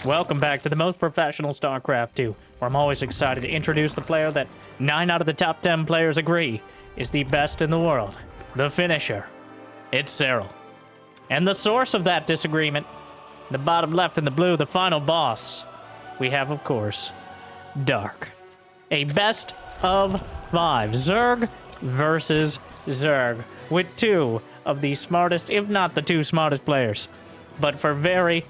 Welcome back to the most professional StarCraft 2, where I'm always excited to introduce the player that 9 out of the top 10 players agree is the best in the world. The finisher. It's Serral. And the source of that disagreement, the bottom left in the blue, the final boss, we have, of course, Dark. A best of 5. Zerg versus Zerg, with 2 of the smartest, if not the 2 smartest players, but for very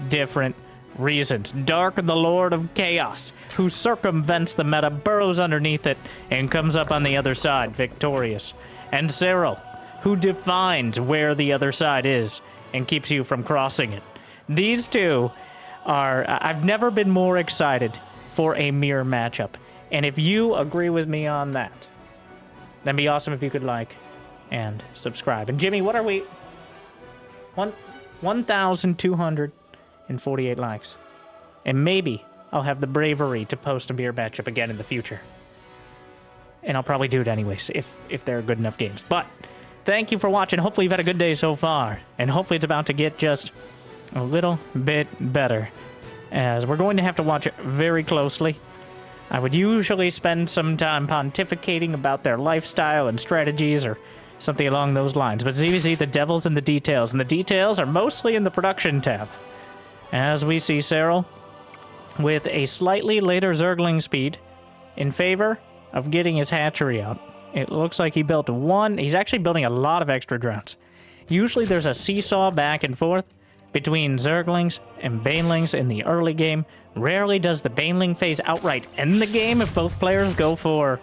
different reasons. Dark, the Lord of Chaos, who circumvents the meta, burrows underneath it, and comes up on the other side victorious. And Serral, who defines where the other side is and keeps you from crossing it. These two are... I've never been more excited for a mirror matchup. And if you agree with me on that, that'd be awesome if you could like and subscribe. And Jimmy, what are we... 1,248 likes. And maybe I'll have the bravery to post a mirror matchup again in the future. And I'll probably do it anyways, if they're good enough games. But thank you for watching. Hopefully you've had a good day so far. And hopefully it's about to get just a little bit better, as we're going to have to watch it very closely. I would usually spend some time pontificating about their lifestyle and strategies or something along those lines. But ZVZ, the devil's in the details, and the details are mostly in the production tab. As we see Serral with a slightly later Zergling speed in favor of getting his hatchery out. It looks like he built one. He's actually building a lot of extra drones. Usually there's a seesaw back and forth between Zerglings and Banelings in the early game. Rarely does the Baneling phase outright end the game if both players go for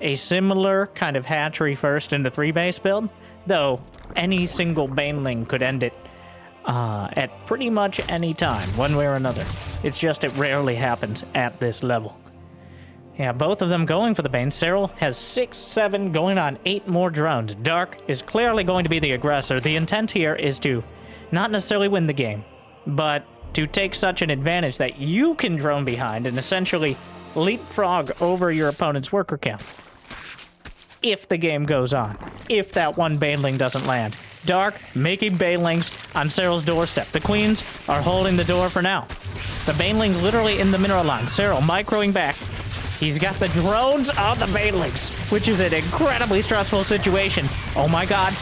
a similar kind of hatchery first into 3-base build, though any single Baneling could end it at pretty much any time, one way or another. It's just it rarely happens at this level. Yeah, both of them going for the Bane. Serral has 6, 7, going on 8 more drones. Dark is clearly going to be the aggressor. The intent here is to not necessarily win the game, but to take such an advantage that you can drone behind and essentially leapfrog over your opponent's worker count. If the game goes on, if that one Baneling doesn't land. Dark making Banelings on Serral's doorstep. The Queens are holding the door for now. The Banelings literally in the mineral line. Serral microing back. He's got the drones on the Banelings, which is an incredibly stressful situation. Oh my god.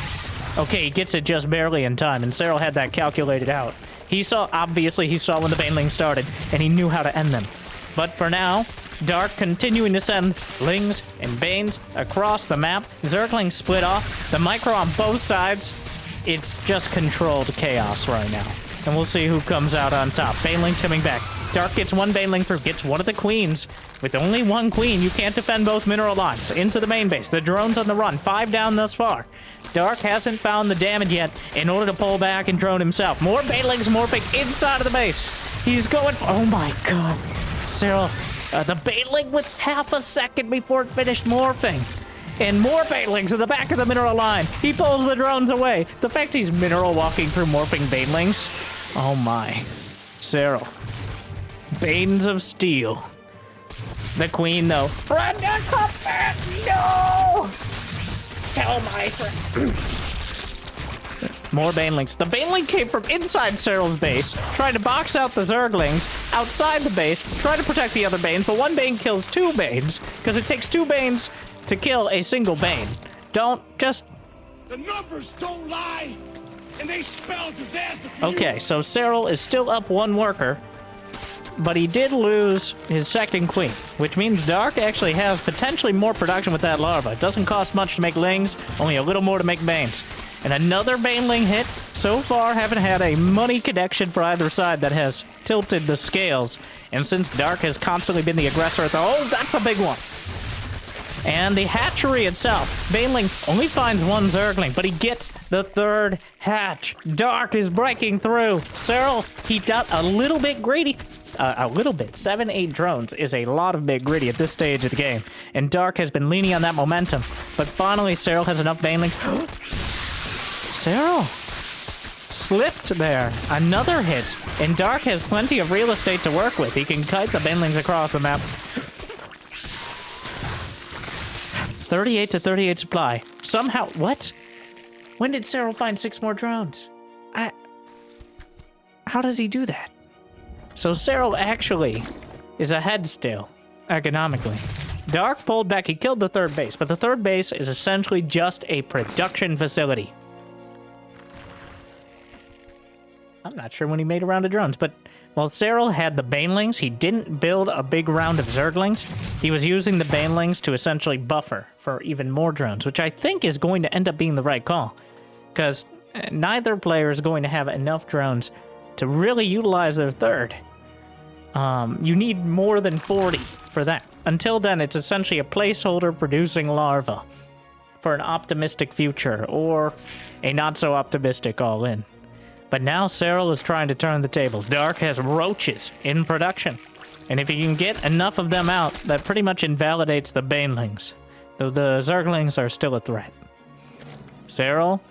Okay, he gets it just barely in time, and Serral had that calculated out. He saw, obviously, he saw when the Banelings started, and he knew how to end them. But for now, Dark continuing to send Lings and Banes across the map. Zerglings split off. The micro on both sides. It's just controlled chaos right now. And we'll see who comes out on top. Banelings coming back. Dark gets one Baneling through, gets one of the Queens. With only one Queen, you can't defend both mineral lines. Into the main base. The drone's on the run. 5 down thus far. Dark hasn't found the damage yet in order to pull back and drone himself. More Banelings morphing inside of the base. He's going... Oh my god. Serral, the Baneling with half a second before it finished morphing. And more Banelings in the back of the mineral line. He pulls the drones away. The fact he's mineral walking through morphing Banelings. Oh my. Serral. Banes of Steel. The Queen, though. Brenda, come back! No! Tell my friend. More Banelings. The Baneling came from inside Serral's base, trying to box out the Zerglings outside the base, try to protect the other Banes, but one Bane kills 2 Banes, because it takes 2 Banes to kill a single Bane. Don't just... The numbers don't lie, and they spell disaster for Okay, you. so Serral is still up 1 worker, but he did lose his second Queen, which means Dark actually has potentially more production with that larva. It doesn't cost much to make Lings, only a little more to make Banes. And another Baneling hit. So far, haven't had a money connection for either side that has tilted the scales. And since Dark has constantly been the aggressor at the... Oh, that's a big one! And the hatchery itself. Baneling only finds 1 Zergling, but he gets the 3rd hatch. Dark is breaking through. Serral, he got a little bit greedy. A little bit. 7, 8 drones is a lot of bit gritty at this stage of the game. And Dark has been leaning on that momentum. But finally, Serral has enough Baneling. Serral slipped there. Another hit. And Dark has plenty of real estate to work with. He can kite the Banelings across the map. 38 to 38 supply. Somehow... What? When did Serral find 6 more drones? How does he do that? So Serral actually is ahead still, economically. Dark pulled back. He killed the third base, but the third base is essentially just a production facility. I'm not sure when he made a round of drones, but while Serral had the banelings, he didn't build a big round of zerglings. He was using the banelings to essentially buffer for even more drones, which I think is going to end up being the right call, because neither player is going to have enough drones to really utilize their third. You need more than 40 for that. Until then, it's essentially a placeholder producing larvae for an optimistic future, or a not-so-optimistic all-in. But now Serral is trying to turn the tables. Dark has roaches in production, and if you can get enough of them out, that pretty much invalidates the banelings, though the zerglings are still a threat. Serral,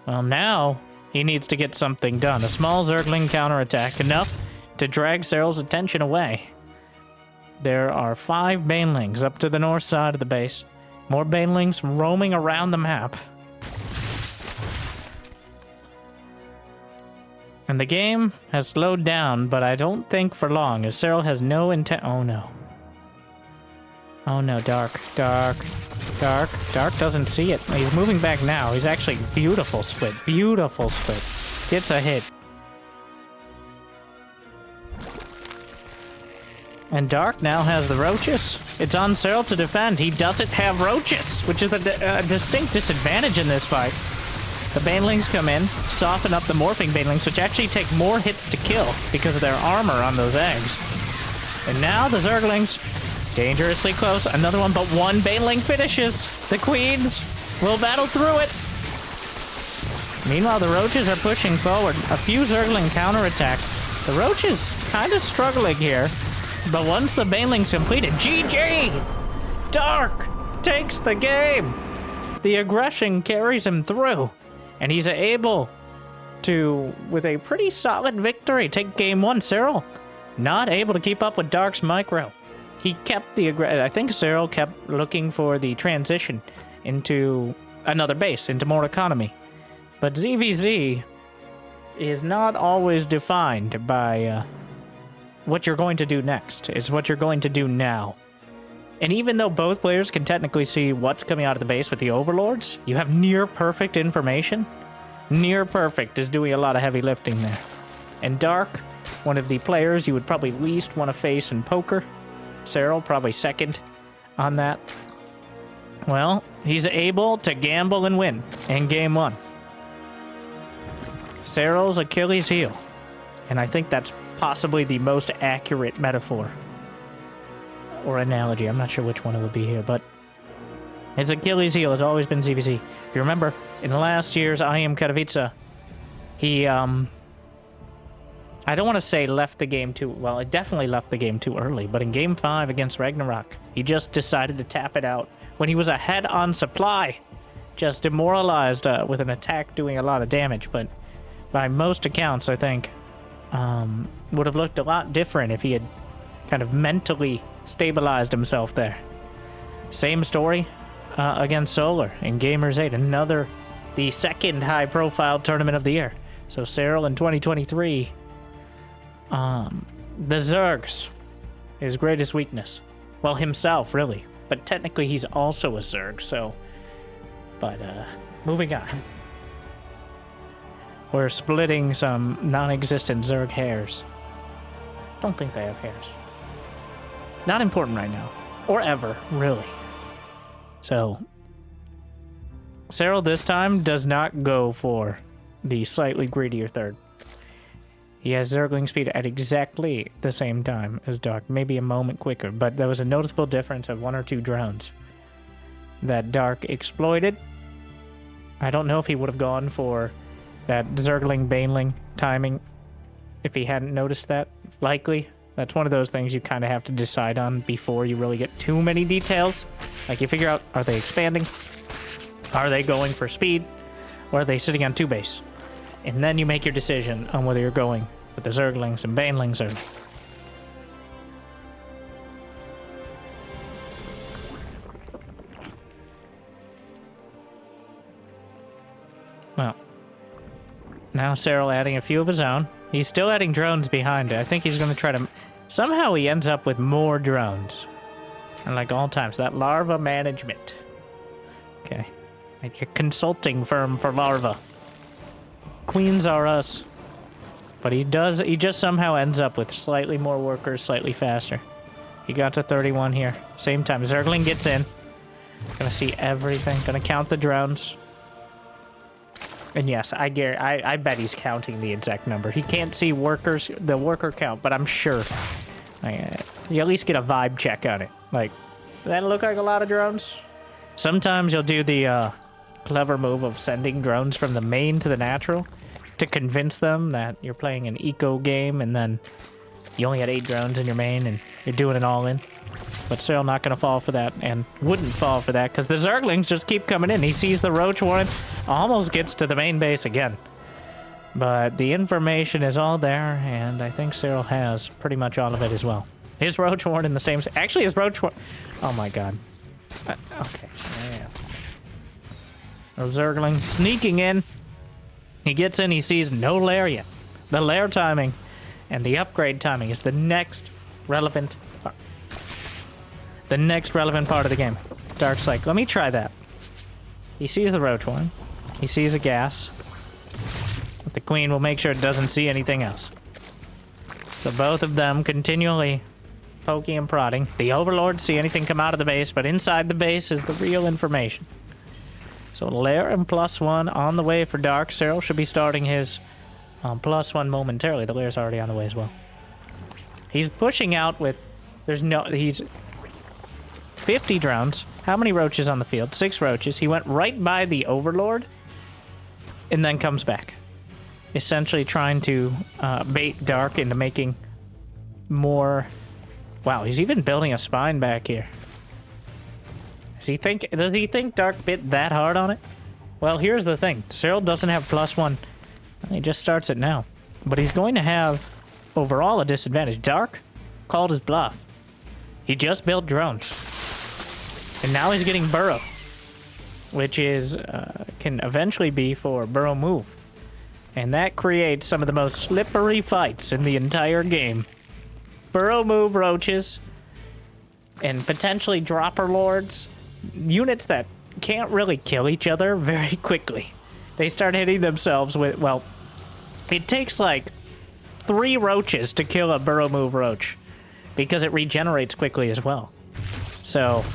well, now he needs to get something done. A small zergling counterattack, enough to drag Serral's attention away. There are 5 banelings up to the north side of the base. More banelings roaming around the map. And the game has slowed down, but I don't think for long, as Serral has no intent. Oh no. Oh no, Dark. Dark doesn't see it. He's moving back now. He's actually beautiful split. Beautiful split. Gets a hit. And Dark now has the roaches. It's on Serral to defend. He doesn't have roaches, which is a distinct disadvantage in this fight. The banelings come in, soften up the morphing banelings, which actually take more hits to kill because of their armor on those eggs. And now the zerglings, dangerously close. Another one, but one baneling finishes. The queens will battle through it. Meanwhile, the roaches are pushing forward. A few zergling counterattack. The roaches kind of struggling here. But once the baneling's completed, GG! Dark takes the game. The aggression carries him through. And he's able to, with a pretty solid victory, take game 1. Serral not able to keep up with Dark's micro. He kept the I think Serral kept looking for the transition into another base, into more economy. But ZVZ is not always defined by what you're going to do next. It's what you're going to do now. And even though both players can technically see what's coming out of the base with the overlords, you have near perfect information. Near perfect is doing a lot of heavy lifting there. And Dark, one of the players you would probably least want to face in poker. Serral, probably second on that. Well, he's able to gamble and win in game 1. Serral's Achilles heel. And I think that's possibly the most accurate metaphor. Or analogy, I'm not sure which one it would be here, but his Achilles heel has always been ZVZ. If you remember, in last year's IEM Katowice, he, I don't want to say left the game too, well, it definitely left the game too early, but in Game 5 against Ragnarok, he just decided to tap it out when he was ahead on supply. Just demoralized with an attack doing a lot of damage, but by most accounts, I think, would have looked a lot different if he had kind of mentally stabilized himself there. Same story against Solar in Gamers 8, the second high-profile tournament of the year. So Serral in 2023, the Zergs, his greatest weakness. Well, himself, really. But technically he's also a Zerg, so... But, moving on. We're splitting some non-existent Zerg hairs. Don't think they have hairs. Not important right now. Or ever, really. So, Serral this time does not go for the slightly greedier third. He has Zergling speed at exactly the same time as Dark, maybe a moment quicker, but there was a noticeable difference of 1 or 2 drones that Dark exploited. I don't know if he would have gone for that Zergling Baneling timing if he hadn't noticed that. Likely. That's one of those things you kind of have to decide on before you really get too many details. Like, you figure out, are they expanding? Are they going for speed? Or are they sitting on 2 base? And then you make your decision on whether you're going with the Zerglings and Banelings or... Well, now Serral adding a few of his own. He's still adding drones behind it. I think he's going to try to... Somehow he ends up with more drones. And like all times, that larva management. Okay. Like a consulting firm for larva. Queens are us. But he just somehow ends up with slightly more workers, slightly faster. He got to 31 here. Same time. Zergling gets in. Gonna see everything. Gonna count the drones. And yes, I bet he's counting the exact number. He can't see the worker count, but I'm sure. You at least get a vibe check on it. Like, does that look like a lot of drones? Sometimes you'll do the clever move of sending drones from the main to the natural to convince them that you're playing an eco game, and then you only had 8 drones in your main and you're doing it all in. But Serral not going to fall for that, and wouldn't fall for that, because the Zerglings just keep coming in. He sees the Roach Warren, almost gets to the main base again. But the information is all there, and I think Serral has pretty much all of it as well. His Roach Warren in the same... Actually, his Roach Warren... Oh my god. Okay. Yeah. Zergling sneaking in. He gets in, he sees no lair yet. The lair timing and the upgrade timing is the next relevant part. The next relevant part of the game. Dark Psych. Let me try that. He sees the Roach one. He sees a gas. But the Queen will make sure it doesn't see anything else. So both of them continually poking and prodding. The Overlords see anything come out of the base, but inside the base is the real information. So Lair and +1 on the way for Dark. Serral should be starting his +1 momentarily. The Lair's already on the way as well. He's pushing out with... He's 50 drones. How many roaches on the field? 6 roaches. He went right by the Overlord and then comes back. Essentially trying to bait Dark into making more... Wow, he's even building a spine back here. Does he think Dark bit that hard on it? Well, here's the thing. Serral doesn't have +1. He just starts it now. But he's going to have overall a disadvantage. Dark called his bluff. He just built drones. And now he's getting burrow. Which is can eventually be for burrow move. And that creates some of the most slippery fights in the entire game. Burrow move roaches and potentially dropper lords. Units that can't really kill each other very quickly. They start hitting themselves with, well, it takes like 3 roaches to kill a burrow move roach because it regenerates quickly as well. So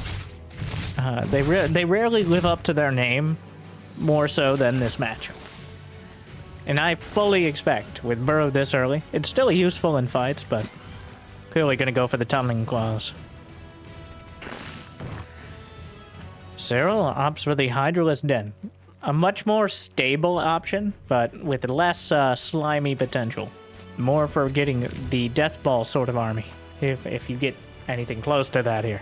they rarely live up to their name more so than this matchup. And I fully expect with burrow this early, it's still useful in fights, but clearly going to go for the tunneling claws. Serral opts for the Hydraless Den. A much more stable option, but with less slimy potential. More for getting the Death Ball sort of army, if you get anything close to that here.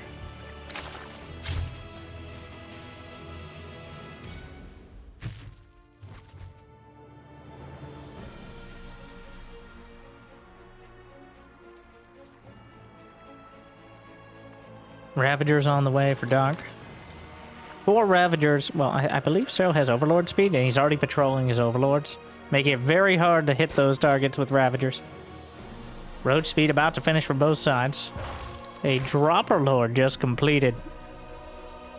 Ravagers on the way for Dark. 4 Ravagers. Well, I believe Serral has Overlord speed, and he's already patrolling his Overlords, making it very hard to hit those targets with Ravagers. Roach speed about to finish for both sides. A Dropper Lord just completed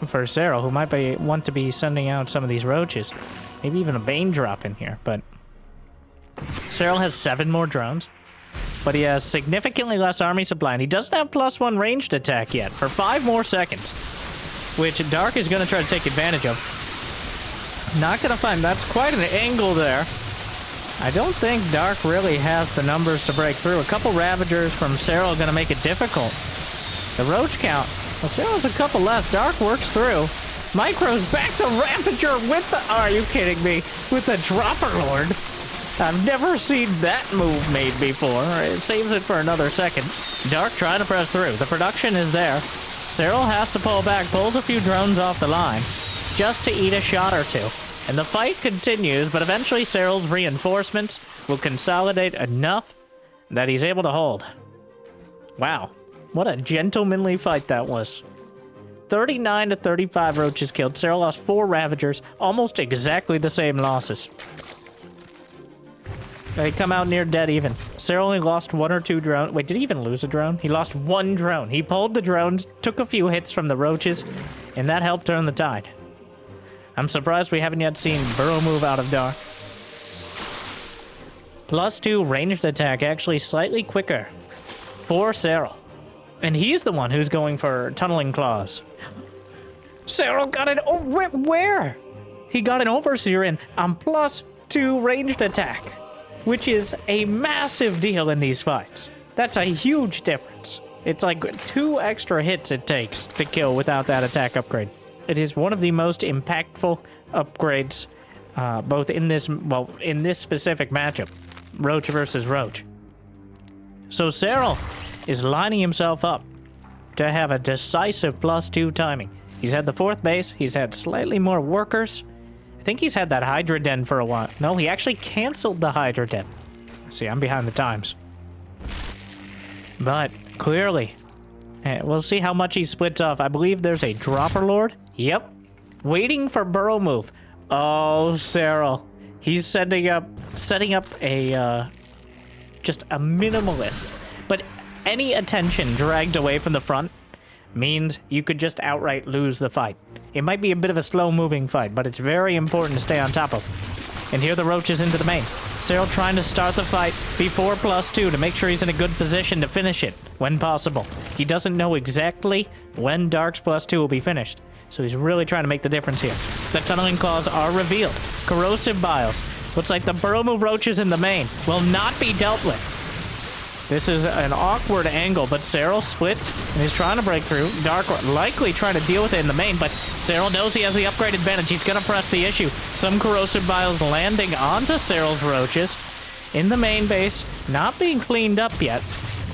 for Serral, who might want to be sending out some of these Roaches. Maybe even a Bane drop in here, but... Serral has 7 more drones, but he has significantly less army supply, and he doesn't have +1 ranged attack yet for 5 more seconds. Which Dark is going to try to take advantage of. Not going to find... That's quite an angle there. I don't think Dark really has the numbers to break through. A couple Ravagers from Serral are going to make it difficult. The Roach count... Well, Serral's a couple less. Dark works through. Micro's back to Ravager with the... Are you kidding me? With the Dropper Lord. I've never seen that move made before. It saves it for another second. Dark trying to press through. The production is there. Serral has to pull back, pulls a few drones off the line, just to eat a shot or 2. And the fight continues, but eventually Serral's reinforcements will consolidate enough that he's able to hold. Wow, what a gentlemanly fight that was. 39 to 35 roaches killed. Serral lost 4 Ravagers, almost exactly the same losses. They come out near dead even. Serral only lost 1 or 2 drones. Wait, did he even lose a drone? He lost 1 drone. He pulled the drones, took a few hits from the roaches, and that helped turn the tide. I'm surprised we haven't yet seen Burrow move out of Dark. +2 ranged attack, actually slightly quicker for Serral. And he's the one who's going for tunneling claws. Serral got it. Oh, where? He got an overseer in on +2 ranged attack, which is a massive deal in these fights. That's a huge difference. It's like 2 extra hits it takes to kill without that attack upgrade. It is one of the most impactful upgrades, both in this, well, in this specific matchup, Roach versus Roach. So Serral is lining himself up to have a decisive +2 timing. He's had the 4th base. He's had slightly more workers. I think he's had that Hydra Den for a while. No, he actually canceled the Hydra Den. See, I'm behind the times. But clearly, we'll see how much he splits off. I believe there's a Dropper Lord. Yep. Waiting for Burrow move. Oh, Serral. He's setting up a, just a minimalist. But any attention dragged away from the front means you could just outright lose the fight. It might be a bit of a slow-moving fight, but it's very important to stay on top of. And here the roaches into the main. Serral trying to start the fight before +2 to make sure he's in a good position to finish it when possible. He doesn't know exactly when Dark's +2 will be finished, so he's really trying to make the difference here. The tunneling claws are revealed. Corrosive biles. Looks like the Burrow move roaches in the main will not be dealt with. This is an awkward angle, but Serral splits and he's trying to break through. Dark likely trying to deal with it in the main, but Serral knows he has the upgrade advantage. He's going to press the issue. Some corrosive biles landing onto Serral's roaches in the main base, not being cleaned up yet,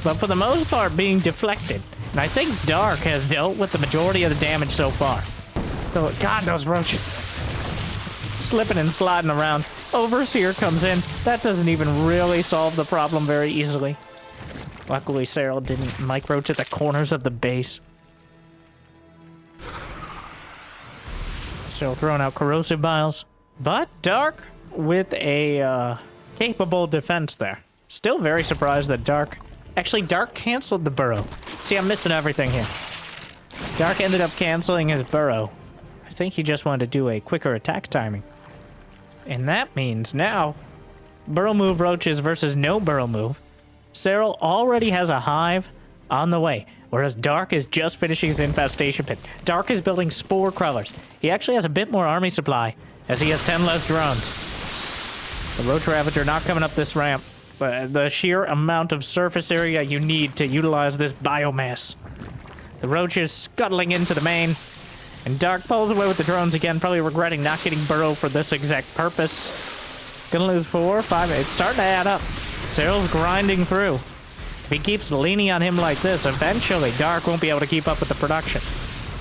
but for the most part being deflected. And I think Dark has dealt with the majority of the damage so far. So, God, those roaches slipping and sliding around. Overseer comes in. That doesn't even really solve the problem very easily. Luckily, Serral didn't micro to the corners of the base. Serral throwing out corrosive biles. But Dark with a capable defense there. Still very surprised that Dark... Actually, Dark canceled the Burrow. See, I'm missing everything here. Dark ended up canceling his Burrow. I think he just wanted to do a quicker attack timing. And that means now, Burrow move roaches versus no Burrow move. Serral already has a hive on the way, whereas Dark is just finishing his infestation pit. Dark is building spore crawlers. He actually has a bit more army supply, as he has 10 less drones. The Roach Ravager not coming up this ramp, but the sheer amount of surface area you need to utilize this biomass. The Roach is scuttling into the main, and Dark pulls away with the drones again, probably regretting not getting Burrow for this exact purpose. Gonna lose 4, 5, it's starting to add up. Serral's grinding through. If he keeps leaning on him like this, eventually Dark won't be able to keep up with the production.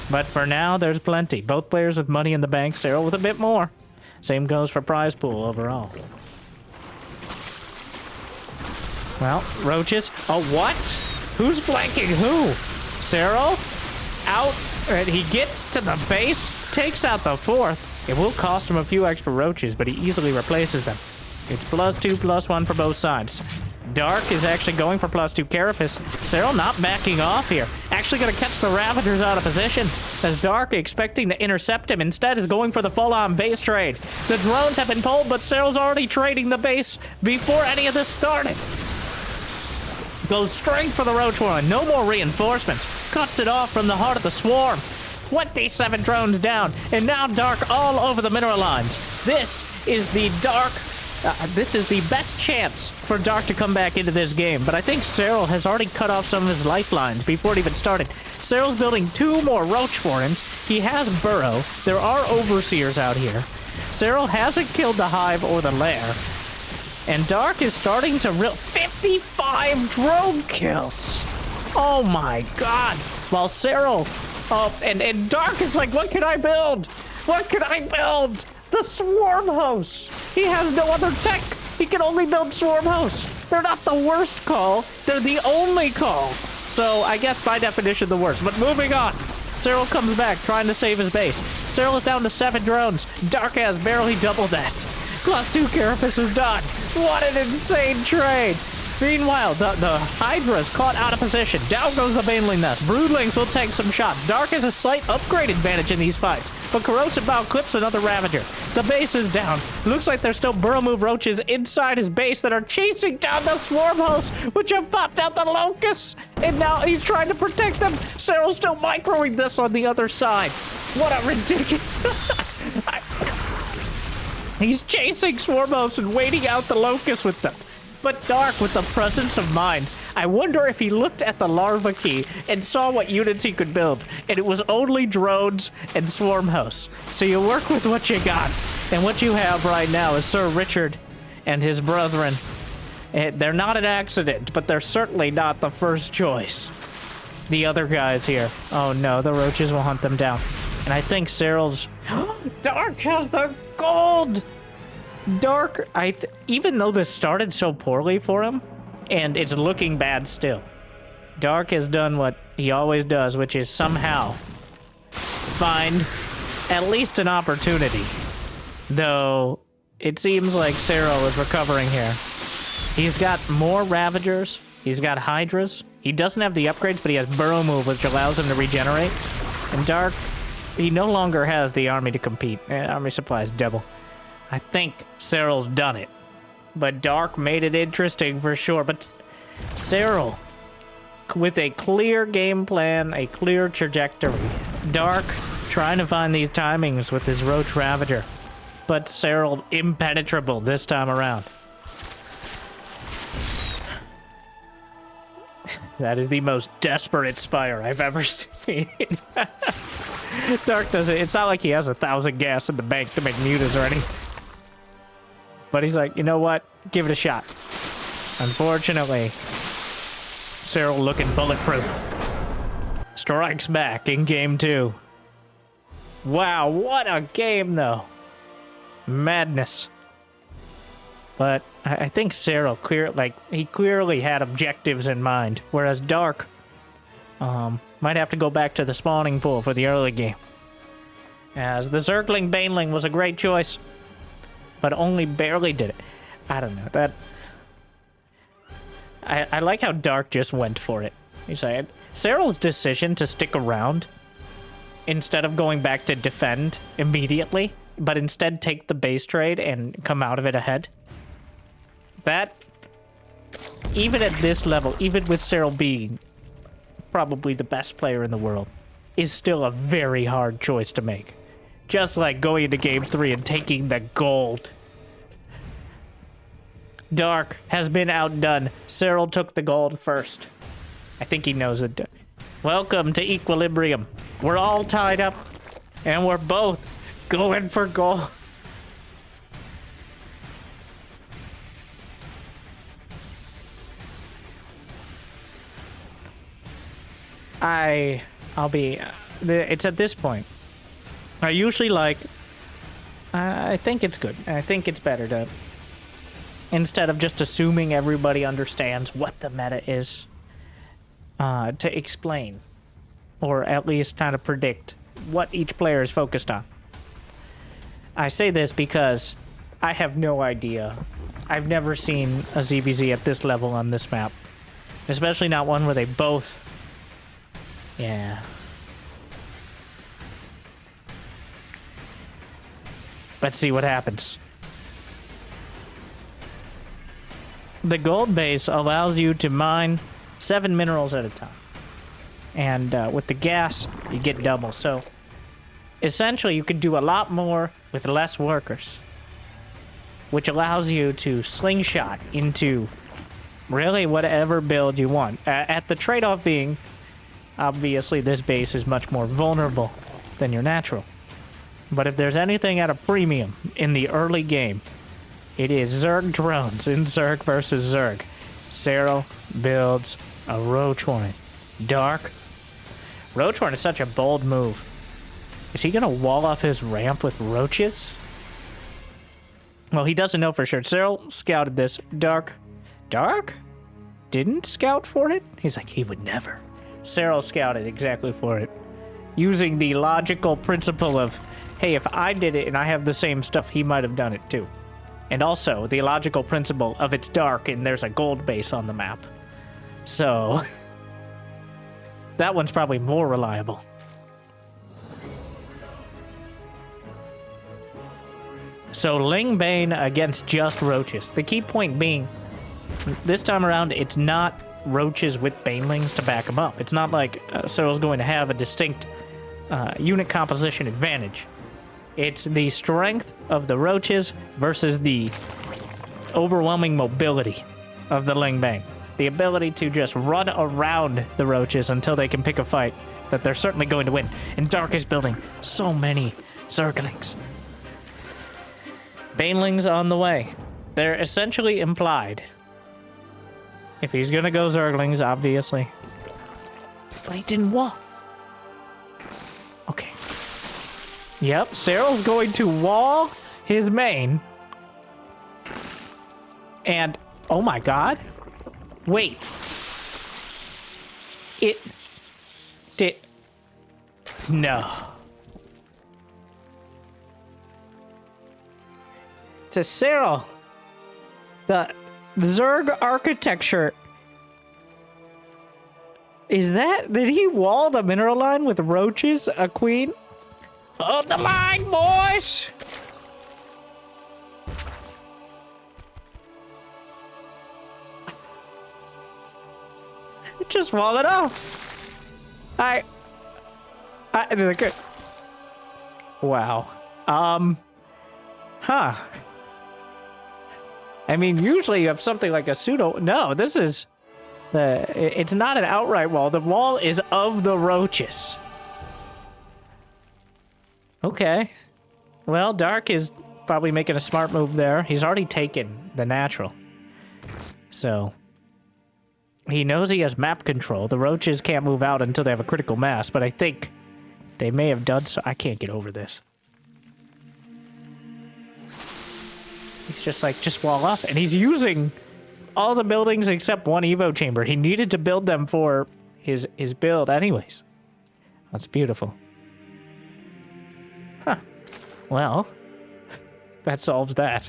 But for now, there's plenty. Both players with money in the bank, Serral with a bit more. Same goes for prize pool overall. Well, roaches. Oh, what? Who's flanking who? Serral? Out. And he gets to the base, takes out the 4th. It will cost him a few extra roaches, but he easily replaces them. It's +2, +1 for both sides. Dark is actually going for +2 carapace. Serral not backing off here. Actually going to catch the Ravagers out of position. As Dark, expecting to intercept him, instead is going for the full-on base trade. The drones have been pulled, but Serral's already trading the base before any of this started. Goes straight for the Roach one. No more reinforcements. Cuts it off from the heart of the swarm. 27 drones down, and now Dark all over the mineral lines. This is the Dark... this is the best chance for Dark to come back into this game, but I think Serral has already cut off some of his lifelines before it even started. Serral's building 2 more Roach Warrens. He has Burrow. There are Overseers out here. Serral hasn't killed the Hive or the Lair. And Dark is starting to 55 drone kills! Oh my god! While Serral... and Dark is like, what can I build? What can I build? The Swarm Hosts! He has no other tech! He can only build Swarm Hosts! They're not the worst call, they're the only call! So, I guess by definition the worst. But moving on! Serral comes back, trying to save his base. Serral is down to 7 drones. Dark has barely doubled that. +2 carapace is done. What an insane trade! Meanwhile, the Hydra's caught out of position. Down goes the Baneling Nest. Broodlings will take some shots. Dark has a slight upgrade advantage in these fights, but Corrosive Bow clips another Ravager. The base is down. Looks like there's still Burrow Move Roaches inside his base that are chasing down the Swarm Hosts, which have popped out the Locusts, and now he's trying to protect them. Serral's still microing this on the other side. What a ridiculous... He's chasing Swarm Hosts and waiting out the Locusts with them. But Dark, with the presence of mind, I wonder if he looked at the larva key and saw what units he could build, and it was only drones and swarm hosts. So you work with what you got, and what you have right now is Sir Richard and his brethren. They're not an accident, but they're certainly not the first choice. The other guys here. Oh no, the roaches will hunt them down. And I think Serral's... Dark has the gold! Dark, even though this started so poorly for him, and it's looking bad still, Dark has done what he always does, which is somehow find at least an opportunity. Though, it seems like Serral is recovering here. He's got more Ravagers, he's got Hydras, he doesn't have the upgrades, but he has Burrow Move, which allows him to regenerate. And Dark, he no longer has the army to compete. Army supply is double. I think Serral's done it. But Dark made it interesting for sure. But Serral, with a clear game plan, a clear trajectory. Dark trying to find these timings with his Roach Ravager. But Serral impenetrable this time around. That is the most desperate Spire I've ever seen. Dark doesn't... It's not like he has 1,000 gas in the bank to make mutas or anything. But he's like, you know what? Give it a shot. Unfortunately, Serral looking bulletproof. Strikes back in game 2. Wow, what a game, though. Madness. But I think Serral he clearly had objectives in mind, whereas Dark might have to go back to the spawning pool for the early game. As the Zergling Baneling was a great choice, but only barely did it. I don't know. I like how Dark just went for it. You say Serral's decision to stick around instead of going back to defend immediately, but instead take the base trade and come out of it ahead. That, even at this level, even with Serral being probably the best player in the world, is still a very hard choice to make. Just like going into game 3 and taking the gold. Dark has been outdone. Serral took the gold first. I think he knows it. Welcome to Equilibrium. We're all tied up, and we're both going for gold. It's at this point. I usually I think it's good. I think it's better to, instead of just assuming everybody understands what the meta is, to explain, or at least kind of predict what each player is focused on. I say this because I have no idea. I've never seen a ZVZ at this level on this map. Especially not one where they both... Yeah. Let's see what happens. The gold base allows you to mine 7 minerals at a time. And with the gas, you get double. So essentially, you can do a lot more with less workers, which allows you to slingshot into really whatever build you want. At the trade-off being, obviously, this base is much more vulnerable than your natural. But if there's anything at a premium in the early game, it is Zerg drones in Zerg versus Zerg. Serral builds a Roach Hornet. Dark. Roach Hornet is such a bold move. Is he going to wall off his ramp with roaches? Well, he doesn't know for sure. Serral scouted this. Dark didn't scout for it? He's like, he would never. Serral scouted exactly for it. Using the logical principle of, hey, if I did it and I have the same stuff, he might have done it too. And also, the logical principle of it's dark and there's a gold base on the map. So, that one's probably more reliable. So, Ling Bane against just roaches. The key point being, this time around, it's not roaches with banelings to back them up. It's not like Serral's going to have a distinct unit composition advantage. It's the strength of the roaches versus the overwhelming mobility of the Ling Bane. The ability to just run around the roaches until they can pick a fight that they're certainly going to win. And Dark is building so many Zerglings. Banelings on the way. They're essentially implied. If he's gonna go Zerglings, obviously. But he didn't wall. Okay. Yep, Serral's going to wall his main. And, oh my god. Wait. It did... No. To Serral, the Zerg architecture, is that, did he wall the mineral line with roaches, a queen? Hold the line, boys! Just wall it off. Good. Wow. Huh. I mean, usually you have something like a pseudo... No, this is... It's not an outright wall. The wall is of the roaches. Okay. Well, Dark is probably making a smart move there. He's already taken the natural. So... he knows he has map control. The roaches can't move out until they have a critical mass, but I think they may have done so. I can't get over this. He's just like, just wall off. And he's using all the buildings except one Evo chamber. He needed to build them for his build anyways. That's beautiful. Huh. Well, that solves that.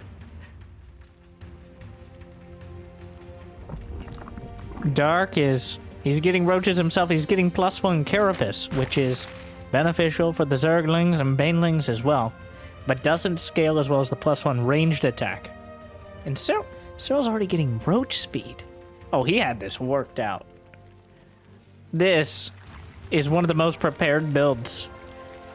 Dark is... he's getting roaches himself. He's getting +1 carapace, which is beneficial for the Zerglings and Banelings as well, but doesn't scale as well as the +1 ranged attack. And Serral's already getting roach speed. Oh, he had this worked out. This is one of the most prepared builds.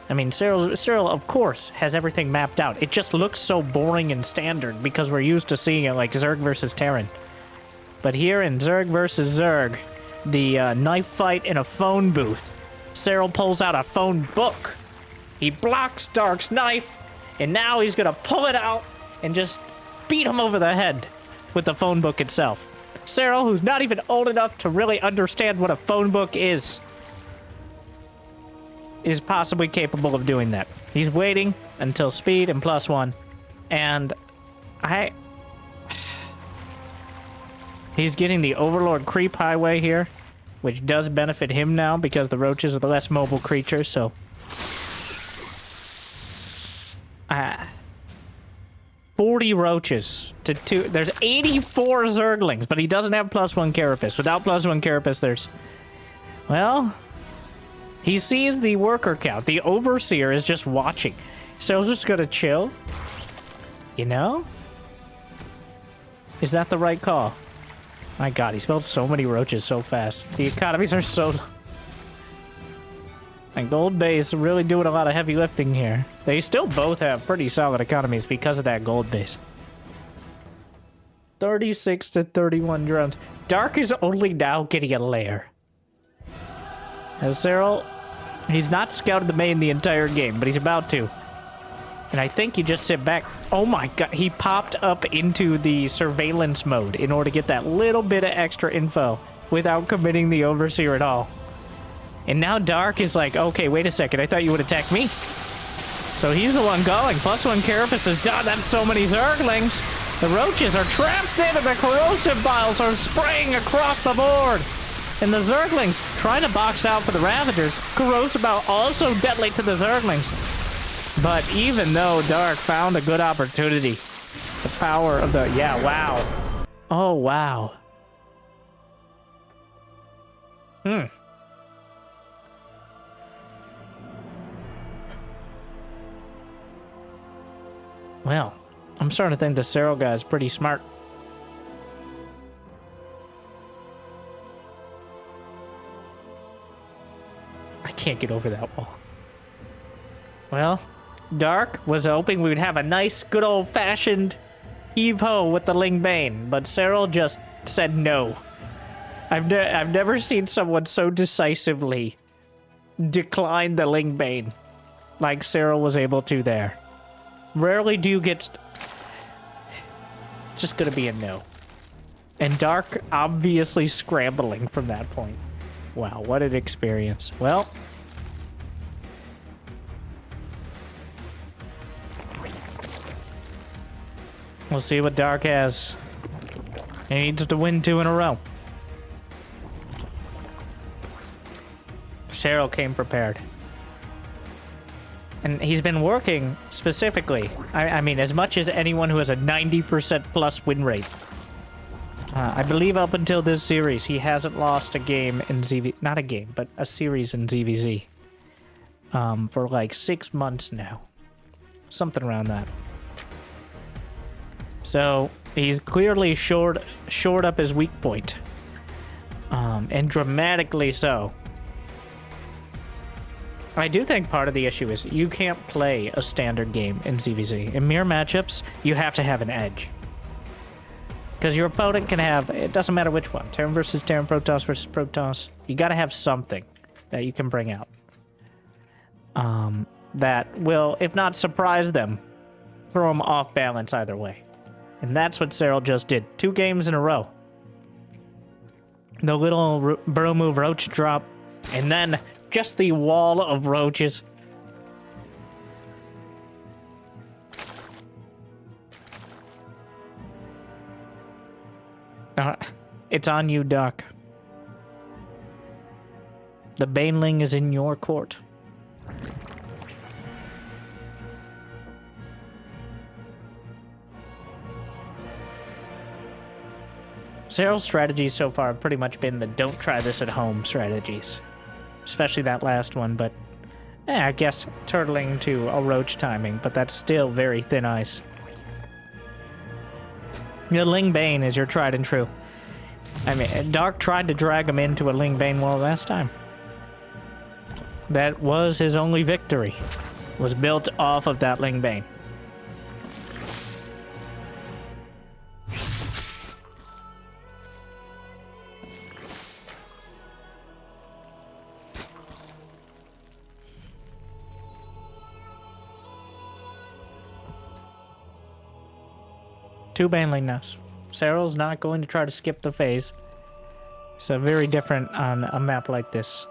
I mean, Serral, of course, has everything mapped out. It just looks so boring and standard because we're used to seeing it like Zerg versus Terran. But here in Zerg versus Zerg, the knife fight in a phone booth, Serral pulls out a phone book. He blocks Dark's knife, and now he's gonna pull it out and just beat him over the head with the phone book itself. Serral, who's not even old enough to really understand what a phone book is possibly capable of doing that. He's waiting until speed and +1, and he's getting the Overlord Creep Highway here, which does benefit him now because the roaches are the less mobile creatures, so... 40 roaches to 2... There's 84 Zerglings, but he doesn't have +1 carapace. Without +1 carapace, there's... Well... He sees the worker count. The Overseer is just watching. So he's just gonna chill. You know? Is that the right call? My god, he spelled so many roaches so fast. The economies are so... And Gold Base really doing a lot of heavy lifting here. They still both have pretty solid economies because of that Gold Base. 36 to 31 drones. Dark is only now getting a lair. As Serral, he's not scouted the main the entire game, but he's about to. And I think you just sit back. Oh my god, he popped up into the surveillance mode in order to get that little bit of extra info without committing the Overseer at all. And now Dark is like, okay, wait a second, I thought you would attack me. So he's the one going. +1 carapace is done. That's so many Zerglings. The roaches are trapped in and the corrosive vials are spraying across the board. And the Zerglings trying to box out for the Ravagers. Corrosive bile also deadly to the Zerglings. But even though Dark found a good opportunity The power of the... Yeah, wow. Oh, wow. Well, I'm starting to think the Serral guy is pretty smart. I can't get over that wall. Well, Dark was hoping we would have a nice, good old-fashioned heave-ho with the Ling Bane, but Serral just said no. I've never seen someone so decisively decline the Ling Bane like Serral was able to there. Rarely do you get... It's just gonna be a no. And Dark obviously scrambling from that point. Wow, what an experience. Well... We'll see what Dark has. He needs to win 2 in a row. Serral came prepared. And he's been working specifically. I mean, as much as anyone who has a 90% plus win rate. I believe up until this series, he hasn't lost a game in ZV... Not a game, but a series in ZVZ. For like 6 months now. Something around that. So, he's clearly shored up his weak point. And dramatically so. I do think part of the issue is you can't play a standard game in ZVZ. In mirror matchups, you have to have an edge. Because your opponent can have, it doesn't matter which one, Terran versus Terran, Protoss versus Protoss. You gotta have something that you can bring out. That will, if not surprise them, throw them off balance either way. And that's what Serral just did. 2 games in a row. The little burrow move roach drop, and then just the wall of roaches. It's on you, Doc. The Baneling is in your court. Serral's strategies so far have pretty much been the don't try this at home strategies. Especially that last one, but I guess turtling to a roach timing, but that's still very thin ice. The Ling Bane is your tried and true. I mean, Dark tried to drag him into a Ling Bane wall last time. That was his only victory. Was built off of that Ling Bane. Two Baneling now. Serral's not going to try to skip the phase. So very different on a map like this.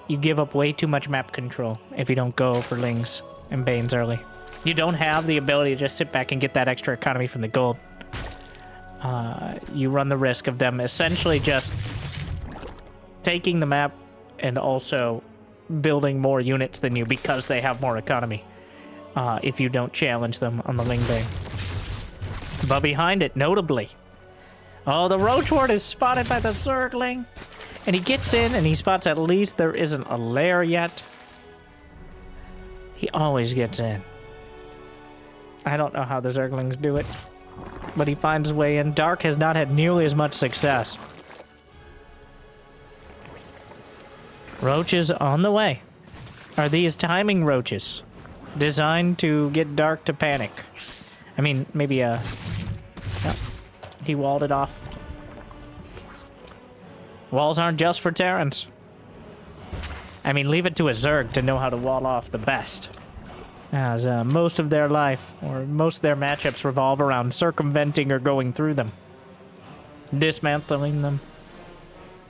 You give up way too much map control if you don't go for Lings and Banes early. You don't have the ability to just sit back and get that extra economy from the gold. You run the risk of them essentially just taking the map and also building more units than you because they have more economy. If you don't challenge them on the Ling Bane. But behind it, notably. Oh, the Roach Ward is spotted by the Zergling. And he gets in and he spots at least there isn't a lair yet. He always gets in. I don't know how the Zerglings do it. But he finds his way in. Dark has not had nearly as much success. Roaches on the way. Are these timing roaches? Designed to get Dark to panic. I mean, maybe, he walled it off. Walls aren't just for Terrans. I mean, leave it to a Zerg to know how to wall off the best. As most of their life, or most of their matchups revolve around circumventing or going through them. Dismantling them.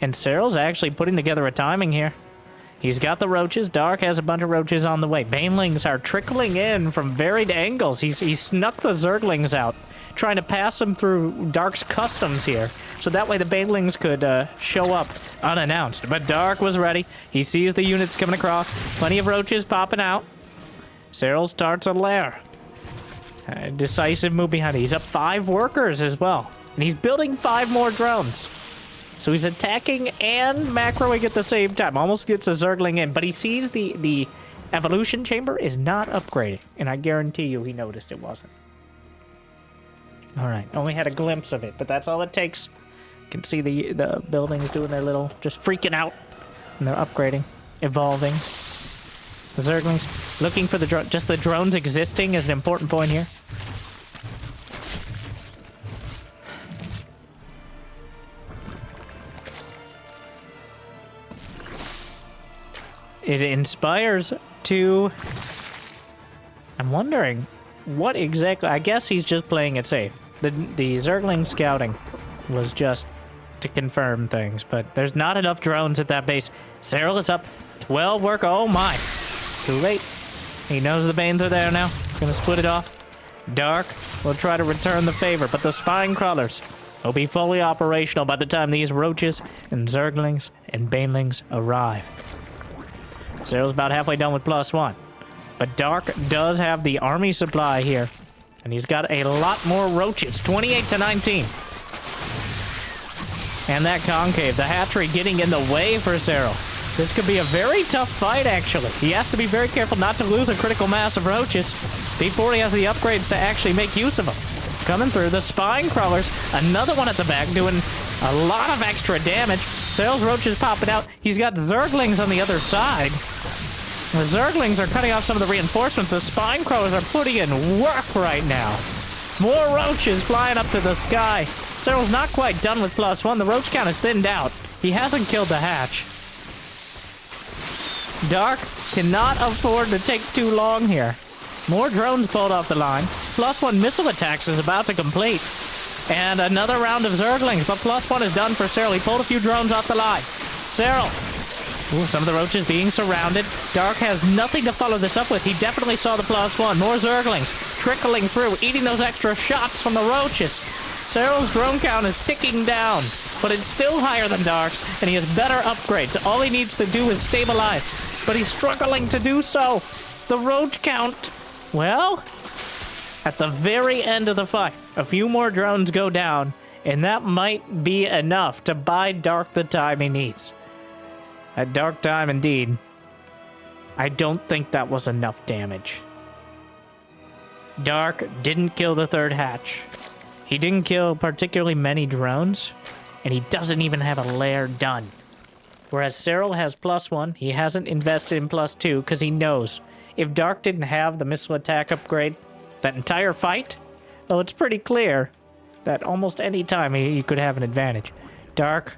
And Serral's actually putting together a timing here. He's got the roaches. Dark has a bunch of roaches on the way. Banelings are trickling in from varied angles. He's snuck the Zerglings out, trying to pass them through Dark's customs here. So that way the Banelings could show up unannounced. But Dark was ready. He sees the units coming across. Plenty of roaches popping out. Serral starts a lair. Decisive move behind it. He's up 5 workers as well. And he's building 5 more drones. So he's attacking and macroing at the same time. Almost gets a Zergling in, but he sees the evolution chamber is not upgrading. And I guarantee you he noticed it wasn't. Alright, only had a glimpse of it, but that's all it takes. You can see the buildings doing their little, just freaking out. And they're upgrading, evolving. The Zerglings looking for the drone. Just the drones existing is an important point here. It inspires to... I'm wondering what exactly... I guess he's just playing it safe. The Zergling scouting was just to confirm things, but there's not enough drones at that base. Serral is up 12 work. Oh my. Too late. He knows the Banes are there now. Gonna split it off. Dark will try to return the favor, but the spine crawlers will be fully operational by the time these roaches and Zerglings and Banelings arrive. Serral's about halfway done with +1. But Dark does have the army supply here. And he's got a lot more roaches. 28 to 19. And that concave, the hatchery getting in the way for Serral. This could be a very tough fight, actually. He has to be very careful not to lose a critical mass of roaches before he has the upgrades to actually make use of them. Coming through, the spine crawlers, another one at the back doing a lot of extra damage. Serral's roaches popping out. He's got Zerglings on the other side. The Zerglings are cutting off some of the reinforcements. The spine crawlers are putting in work right now. More roaches flying up to the sky. Serral's not quite done with +1. The roach count is thinned out. He hasn't killed the hatch. Dark cannot afford to take too long here. More drones pulled off the line. +1 missile attacks is about to complete. And another round of Zerglings, but +1 is done for Serral. He pulled a few drones off the line. Serral. Ooh, some of the roaches being surrounded. Dark has nothing to follow this up with. He definitely saw the +1. More Zerglings trickling through, eating those extra shots from the roaches. Serral's drone count is ticking down, but it's still higher than Dark's, and he has better upgrades. All he needs to do is stabilize, but he's struggling to do so. The roach count, well, at the very end of the fight, a few more drones go down, and that might be enough to buy Dark the time he needs. At Dark time, indeed. I don't think that was enough damage. Dark didn't kill the 3rd hatch. He didn't kill particularly many drones, and he doesn't even have a lair done. Whereas Serral has +1, he hasn't invested in +2 because he knows if Dark didn't have the missile attack upgrade that entire fight, well, it's pretty clear that almost any time he could have an advantage. Dark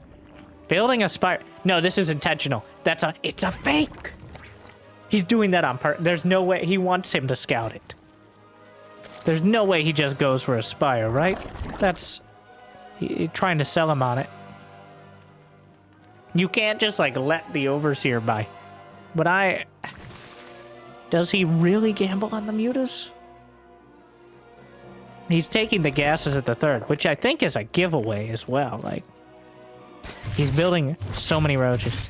building a spire. No, this is intentional. It's a fake. He's doing that on purpose. There's no way he wants him to scout it. There's no way he just goes for a spire, right? That's trying to sell him on it. You can't just like let the overseer buy. But does he really gamble on the mutas? He's taking the gases at the 3rd, which I think is a giveaway as well. Like, he's building so many roaches.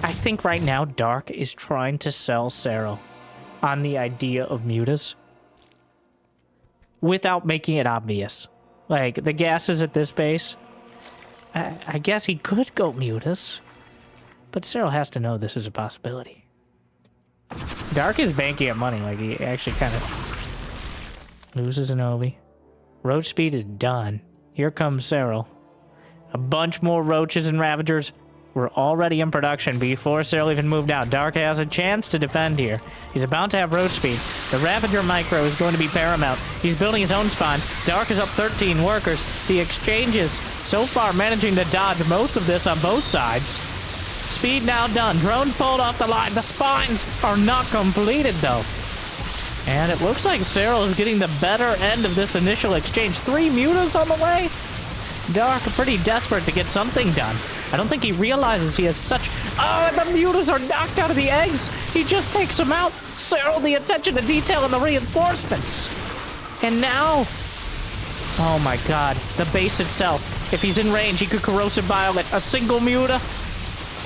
I think right now Dark is trying to sell Serral on the idea of mutas without making it obvious. Like, the gases at this base, I guess he could go mutas, but Serral has to know this is a possibility. Dark is banking up money. Like, he actually kind of loses an Ovi. Roach speed is done. Here comes Serral. A bunch more roaches and ravagers were already in production before Serral even moved out. Dark has a chance to defend here. He's about to have roach speed. The Ravager micro is going to be paramount. He's building his own spawns. Dark is up 13 workers. The exchanges so far managing to dodge most of this on both sides. Speed now done. Drones pulled off the line. The spines are not completed though. And it looks like Serral is getting the better end of this initial exchange. 3 mutas on the way. Dark pretty desperate to get something done. I don't think he realizes he has such... Oh, and the mutas are knocked out of the eggs. He just takes them out. Serral, the attention to detail and the reinforcements. And now... Oh my god. The base itself. If he's in range, he could corrosive violet a single muta.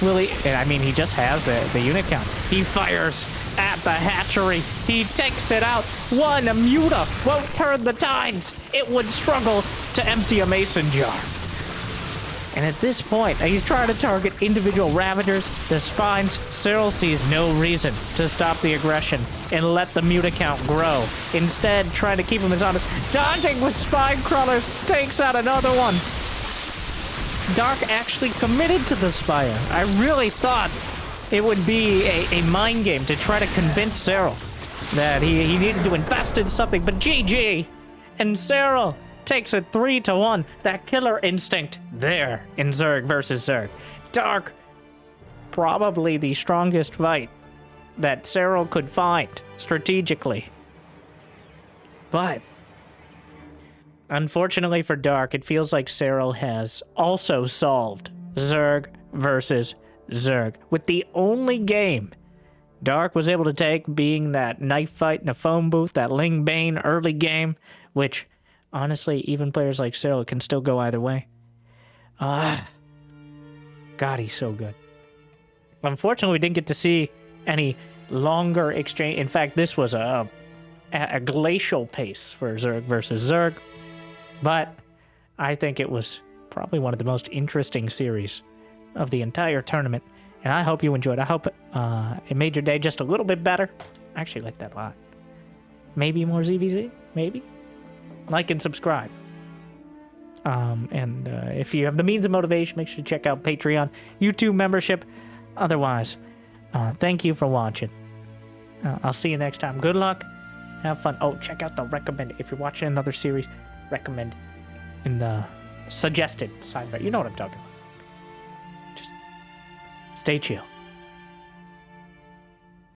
Will he... I mean, he just has the unit count. He fires at the hatchery. He takes it out. One Muta won't turn the tides. It would struggle to empty a mason jar. And at this point, he's trying to target individual Ravagers, the Spines. Serral sees no reason to stop the aggression and let the Muta count grow. Instead, trying to keep him as honest. Dodging with Spine Crawlers, takes out another one. Dark actually committed to the Spire. I really thought it would be a mind game to try to convince Serral that he needed to invest in something, but GG! And Serral takes it 3-1. That killer instinct there in Zerg versus Zerg. Dark, probably the strongest fight that Serral could find strategically. But unfortunately for Dark, it feels like Serral has also solved Zerg versus Zerg. With the only game Dark was able to take being that knife fight in a phone booth, that Ling Bane early game, which honestly, even players like Serral can still go either way. God, he's so good. Unfortunately, we didn't get to see any longer exchange. In fact, this was a glacial pace for Zerg versus Zerg. But I think it was probably one of the most interesting series of the entire tournament. And I hope you enjoyed. I hope it made your day just a little bit better. I actually like that a lot. Maybe more ZVZ? Maybe? Like and subscribe. And if you have the means of motivation, make sure to check out Patreon, YouTube membership. Otherwise, thank you for watching. I'll see you next time. Good luck. Have fun. Oh, check out the recommend. If you're watching another series, recommend in the suggested sidebar. You know what I'm talking about. Just stay chill.